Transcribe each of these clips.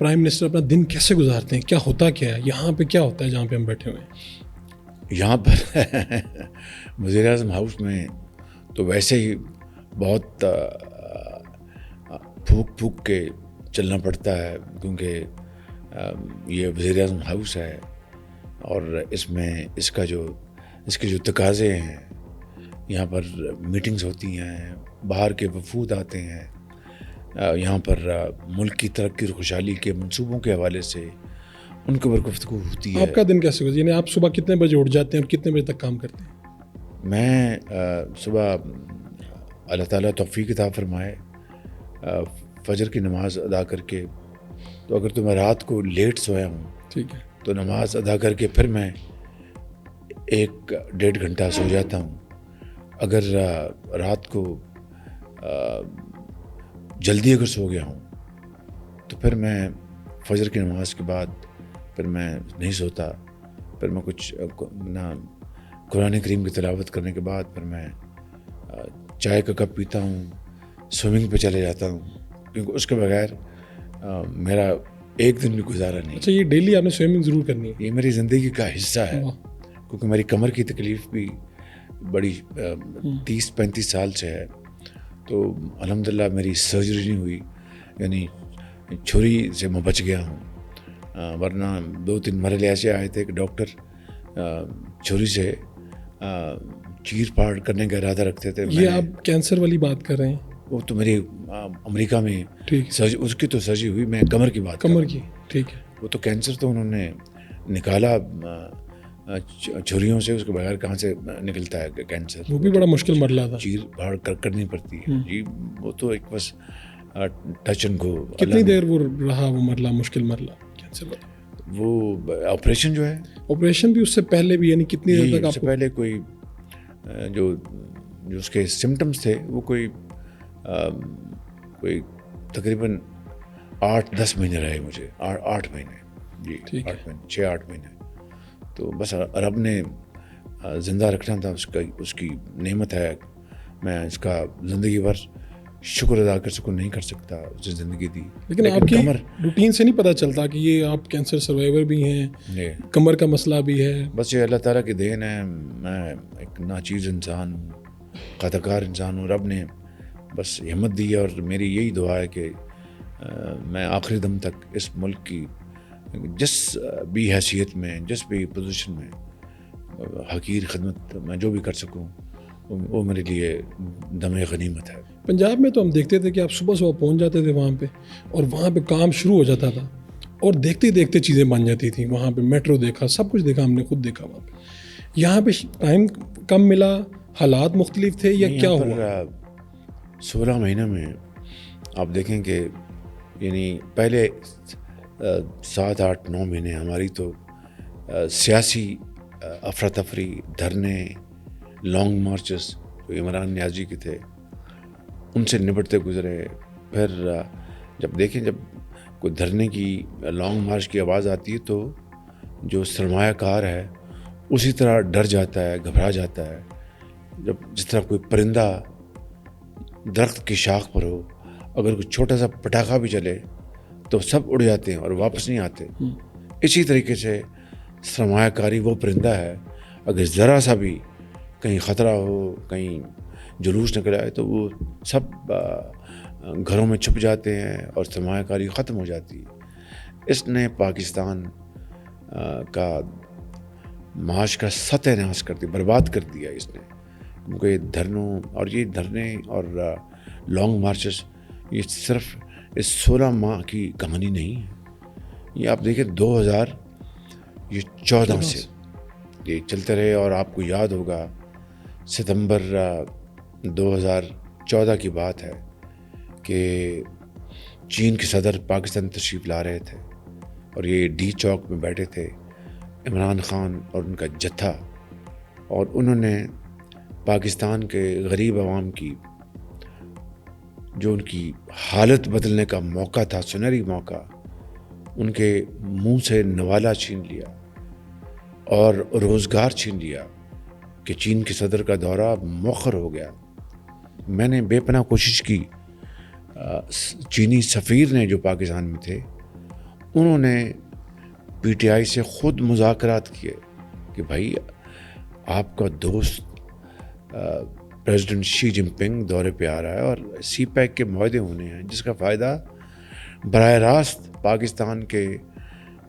Prime minister اپنا دن کیسے گزارتے ہیں؟ کیا ہوتا کیا ہے یہاں پہ؟ کیا ہوتا ہے جہاں پہ ہم بیٹھے ہوئے ہیں یہاں پر وزیر اعظم ہاؤس میں تو ویسے ہی بہت پھونک پھونک کے چلنا پڑتا ہے، کیونکہ یہ وزیر اعظم ہاؤس ہے اور اس میں اس کے جو تقاضے ہیں، یہاں پر میٹنگز ہوتی ہیں، باہر کے وفود آتے ہیں، یہاں پر ملک کی ترقی اور خوشحالی کے منصوبوں کے حوالے سے ان کے اوپر گفتگو ہوتی ہے۔ آپ کا دن کیسے گزرتا ہے؟ یعنی آپ صبح کتنے بجے اٹھ جاتے ہیں اور کتنے بجے تک کام کرتے ہیں؟ میں صبح اللہ تعالیٰ توفیق عطا فرمائے فجر کی نماز ادا کر کے، تو اگر تو میں رات کو لیٹ سویا ہوں ٹھیک ہے، تو نماز ادا کر کے پھر میں 1-1.5 گھنٹہ سو جاتا ہوں۔ اگر رات کو جلدی اگر سو گیا ہوں تو پھر میں فجر کی نماز کے بعد پھر میں نہیں سوتا، پھر میں کچھ قرآن کریم کی تلاوت کرنے کے بعد پھر میں چائے کا کپ پیتا ہوں، سوئمنگ پہ چلے جاتا ہوں، کیونکہ اس کے بغیر میرا ایک دن بھی گزارا نہیں۔ اچھا، یہ ڈیلی آپ نے سوئمنگ ضرور کرنی ہے؟ یہ میری زندگی کا حصہ ہے، کیونکہ میری کمر کی تکلیف بھی بڑی 30-35 سال سے ہے، تو الحمدللہ میری سرجری نہیں ہوئی، یعنی چھری سے میں بچ گیا ہوں، ورنہ 2-3 مرحلے ایسے آئے تھے کہ ڈاکٹر چھری سے چیر پھاڑ کرنے کا ارادہ رکھتے تھے۔ یہ آپ کینسر والی بات کر رہے ہیں؟ وہ تو میری امریکہ میں اس کی تو سرجری ہوئی، میں کمر کی بات کمر کی، ٹھیک ہے۔ وہ تو کینسر تو انہوں نے نکالا چھریوں سے، اس کے بغیر کہاں سے نکلتا ہے کینسر؟ وہ بھی بڑا مشکل مرحلہ تھا، چیر پھاڑ کرنی پڑتی ہے جی، وہ تو ایک بس ٹچ اینڈ گو۔ کتنی دیر وہ رہا وہ مرحلہ، مشکل مرحلہ کینسر والا؟ وہ آپریشن جو ہے، آپریشن بھی اس سے پہلے بھی، یعنی کتنی دیر تک؟ اس سے پہلے کوئی جو اس کے سمٹمز تھے وہ کوئی تقریباً 8-10 مہینے رہے مجھے، 8 مہینے جی، 6-8 مہینے۔ تو بس رب نے زندہ رکھنا تھا، اس کی نعمت ہے، میں اس کا زندگی بھر شکر ادا کر سکوں، نہیں کر سکتا، اسے زندگی دی۔ لیکن آپ کی روٹین سے نہیں پتہ چلتا کہ یہ آپ کینسر سروائیور بھی ہیں، کمر کا مسئلہ بھی ہے؟ بس یہ اللہ تعالیٰ کی دین ہے، میں ایک ناچیز انسان ہوں، خطا کار انسان ہوں، رب نے بس ہمت دی ہے، اور میری یہی دعا ہے کہ میں آخری دم تک اس ملک کی جس بھی حیثیت میں، جس بھی پوزیشن میں حقیر خدمت میں جو بھی کر سکوں، وہ میرے لیے دم غنیمت ہے۔ پنجاب میں تو ہم دیکھتے تھے کہ آپ صبح پہنچ جاتے تھے وہاں پہ، اور وہاں پہ کام شروع ہو جاتا تھا، اور دیکھتے دیکھتے چیزیں بن جاتی تھیں۔ وہاں پہ میٹرو دیکھا، سب کچھ دیکھا، ہم نے خود دیکھا وہاں پہ۔ یہاں پہ ٹائم کم ملا، حالات مختلف تھے، یا کیا ہوا؟ 16 مہینے میں آپ دیکھیں کہ یعنی پہلے 7-8-9 مہینے ہماری تو سیاسی افراتفری، دھرنے، لانگ مارچز جو عمران نیازی کے تھے ان سے نپٹتے گزرے۔ پھر جب دیکھیں، جب کوئی دھرنے کی، لانگ مارچ کی آواز آتی ہے تو جو سرمایہ کار ہے اسی طرح ڈر جاتا ہے، گھبرا جاتا ہے، جس طرح کوئی پرندہ درخت کی شاخ پر ہو، اگر کوئی چھوٹا سا پٹاخہ بھی چلے تو سب اڑ جاتے ہیں اور واپس نہیں آتے۔ اسی طریقے سے سرمایہ کاری وہ پرندہ ہے، اگر ذرا سا بھی کہیں خطرہ ہو، کہیں جلوس نکل آئے تو وہ سب گھروں میں چھپ جاتے ہیں اور سرمایہ کاری ختم ہو جاتی ہے۔ اس نے پاکستان کا معاش کا ستیہ ناش کر دیا، برباد کر دیا اس نے، کیونکہ دھرنوں اور یہ دھرنے اور لانگ مارچز یہ صرف اس 16 ماہ کی کہانی نہیں ہے، یہ آپ دیکھیں 2014 سے یہ چلتے رہے، اور آپ کو یاد ہوگا ستمبر 2014 کی بات ہے کہ چین کے صدر پاکستان تشریف لا رہے تھے، اور یہ ڈی چوک میں بیٹھے تھے عمران خان اور ان کا جتھا، اور انہوں نے پاکستان کے غریب عوام کی جو ان کی حالت بدلنے کا موقع تھا، سنہری موقع، ان کے منہ سے نوالا چھین لیا اور روزگار چھین لیا کہ چین کے صدر کا دورہ مؤخر ہو گیا۔ میں نے بے پناہ کوشش کی، چینی سفیر نے جو پاکستان میں تھے انہوں نے پی ٹی آئی سے خود مذاکرات کیے کہ بھائی آپ کا دوست پریزیڈنٹ شی جن پنگ دورے پہ آ رہا ہے اور سی پیک کے معاہدے ہونے ہیں جس کا فائدہ براہ راست پاکستان کے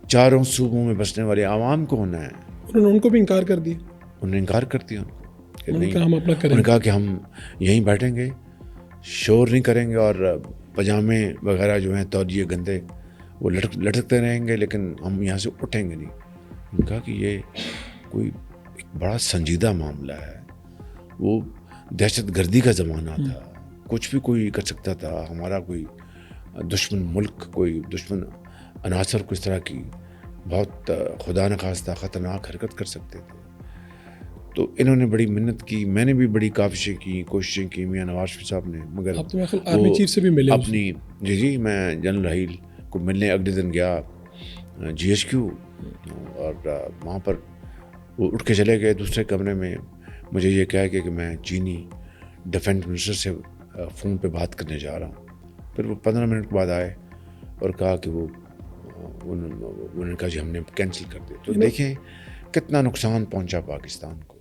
چاروں صوبوں میں بسنے والے عوام کو ہونا ہے. انہوں نے ان کو بھی انکار کر دیا. انہوں نے انکار کر دیا ان کو کہ انہوں نے نہیں. کہا ہم اپنا کریں انہوں نے کہا کہ ہم یہیں بیٹھیں گے, شور نہیں کریں گے, اور پجامے وغیرہ جو ہیں تولیے گندے وہ لٹکتے رہیں گے, لیکن ہم یہاں سے اٹھیں گے نہیں. انہوں نے کہا کہ یہ کوئی ایک بڑا سنجیدہ معاملہ ہے, وہ دہشت گردی کا زمانہ تھا, کچھ بھی کوئی کر سکتا تھا, ہمارا کوئی دشمن ملک, کوئی دشمن عناصر کو اس طرح کی بہت خدا نخواستہ خطرناک حرکت کر سکتے تھے. تو انہوں نے بڑی منت کی, میں نے بھی بڑی کاوشیں کی, کوششیں کی, میاں نواز شریف صاحب نے, مگر اب تو میں آرمی چیف سے بھی ملے اپنی جی میں جنرل رحیل کو ملنے اگلے دن گیا جی ایچ کیو, اور وہاں پر وہ اٹھ کے چلے گئے دوسرے کمرے میں. مجھے یہ کہا کہ میں چینی ڈیفینس منسٹر سے فون پہ بات کرنے جا رہا ہوں. پھر وہ 15 منٹ کے بعد آئے اور کہا کہ انہوں نے کہا جی ہم نے کینسل کر دیا. تو دیکھیں کتنا نقصان پہنچا پاکستان کو.